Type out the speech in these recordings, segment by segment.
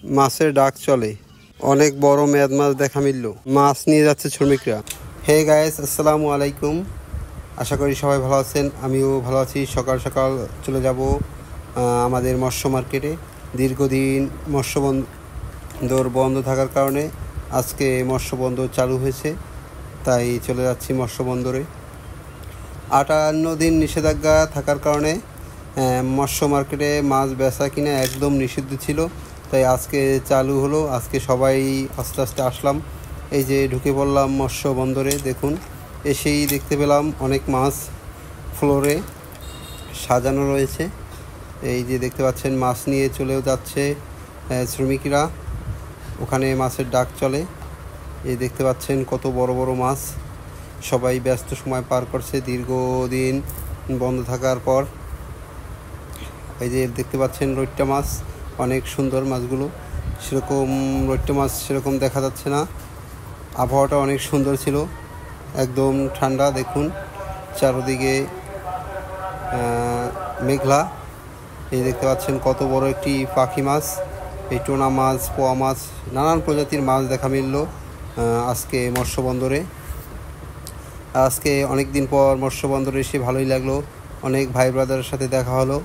মাছের ডাক চলে, অনেক বড় মেয়াদ মাছ দেখা মিলল, মাছ নিয়ে যাচ্ছে শ্রমিকরা। হে গাইস, আসসালামু আলাইকুম। আশা করি সবাই ভালো আছেন, আমিও ভালো আছি। সকাল সকাল চলে যাব আমাদের মৎস্য মার্কেটে। দীর্ঘদিন মৎস্য বন্দর বন্ধ থাকার কারণে আজকে মৎস্য বন্দর চালু হয়েছে, তাই চলে যাচ্ছি মৎস্য বন্দরে। 58 দিন নিষেধাজ্ঞা থাকার কারণে মৎস্য মার্কেটে মাছ বেচা কিনা একদম নিষিদ্ধ ছিল, তাই আজকে চালু হলো। আজকে সবাই আস্তে আস্তে আসলাম, এই যে ঢুকে পড়লাম মৎস্য বন্দরে। দেখুন, এসেই দেখতে পেলাম অনেক মাছ ফ্লোরে সাজানো রয়েছে। এই যে দেখতে পাচ্ছেন, মাছ নিয়ে চলেও যাচ্ছে শ্রমিকরা, ওখানে মাছের ডাক চলে। এই দেখতে পাচ্ছেন কত বড় বড় মাছ, সবাই ব্যস্ত সময় পার করছে দীর্ঘদিন বন্ধ থাকার পর। এই যে দেখতে পাচ্ছেন রৈট্টা মাছ, অনেক সুন্দর মাছগুলো। সেরকম রৈট্টা মাছ সেরকম দেখা যাচ্ছে না। আবহাওয়াটা অনেক সুন্দর ছিল, একদম ঠান্ডা। দেখুন চারদিকে মেঘলা। এই দেখতে পাচ্ছেন কত বড় একটি পাখি মাছ, এই টোনা মাছ, পোয়া মাছ, নানান প্রজাতির মাছ দেখা মিলল আজকে মৎস্য বন্দরে। আজকে অনেক দিন পর মৎস্য বন্দরে এসে ভালোই লাগলো। অনেক ভাই ব্রাদারের সাথে দেখা হলো,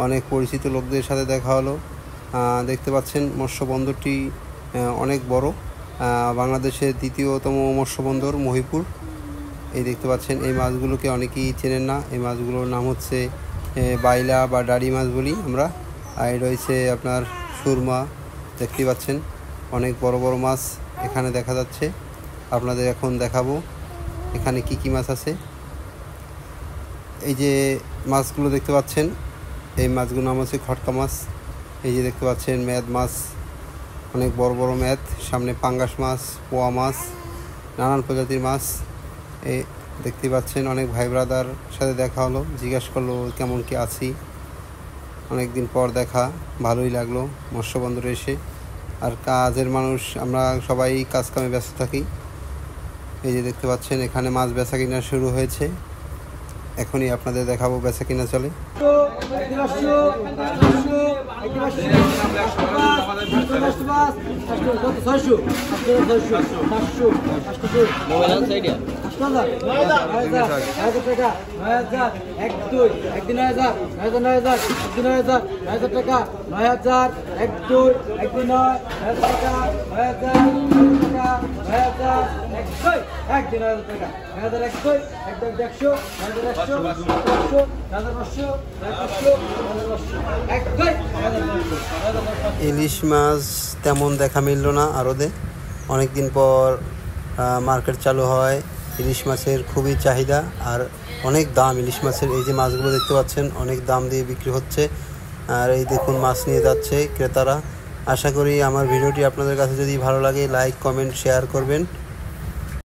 অনেক পরিচিত লোকদের সাথে দেখা হলো। দেখতে পাচ্ছেন মৎস্য বন্দরটি অনেক বড়, বাংলাদেশের দ্বিতীয়তম মৎস্য বন্দর মহিপুর। এই দেখতে পাচ্ছেন এই মাছগুলোকে অনেকেই চেনেন না। এই মাছগুলোর নাম হচ্ছে বাইলা বা ডাড়ি মাছ বলি আমরা। আর রয়েছে আপনার সুরমা। দেখতে পাচ্ছেন অনেক বড় বড় মাছ এখানে দেখা যাচ্ছে। আপনাদের এখন দেখাবো এখানে কি কি মাছ আছে। এই যে মাছগুলো দেখতে পাচ্ছেন, এই মাছগুলোর নাম হচ্ছে খটকা মাছ। এই যে দেখতে পাচ্ছেন মেয়াদ মাছ, অনেক বড় বড় মেয়াদ। সামনে পাঙ্গাস মাছ, পোয়া মাছ, নানান প্রজাতির মাছ। এই দেখতে পাচ্ছেন অনেক ভাই ব্রাদার সাথে দেখা হলো, জিজ্ঞাসা করলো কেমন কি আছি। অনেক দিন পর দেখা, ভালোই লাগলো মৎস্য বন্দরে এসে। আর কাজের মানুষ, আমরা সবাই কাজ কামে ব্যস্ত থাকি। এই যে দেখতে পাচ্ছেন এখানে মাছ বেচা কিনা শুরু হয়েছে, এখনই আপনাদের দেখাবো বেচা কিনা চলে। ইলিশ মাছ তেমন দেখা মিলল না আরদে। অনেক দিন পর মার্কেট চালু হয়, ইলিশ মাছের খুবই চাহিদা আর অনেক দাম ইলিশ মাছের। এই যে মাছগুলো দেখতে পাচ্ছেন অনেক দাম দিয়ে বিক্রি হচ্ছে। আর এই দেখুন মাছ নিয়ে যাচ্ছে ক্রেতারা। আশা করি আমার ভিডিওটি আপনাদের কাছে যদি ভালো লাগে লাইক, কমেন্ট, শেয়ার করবেন।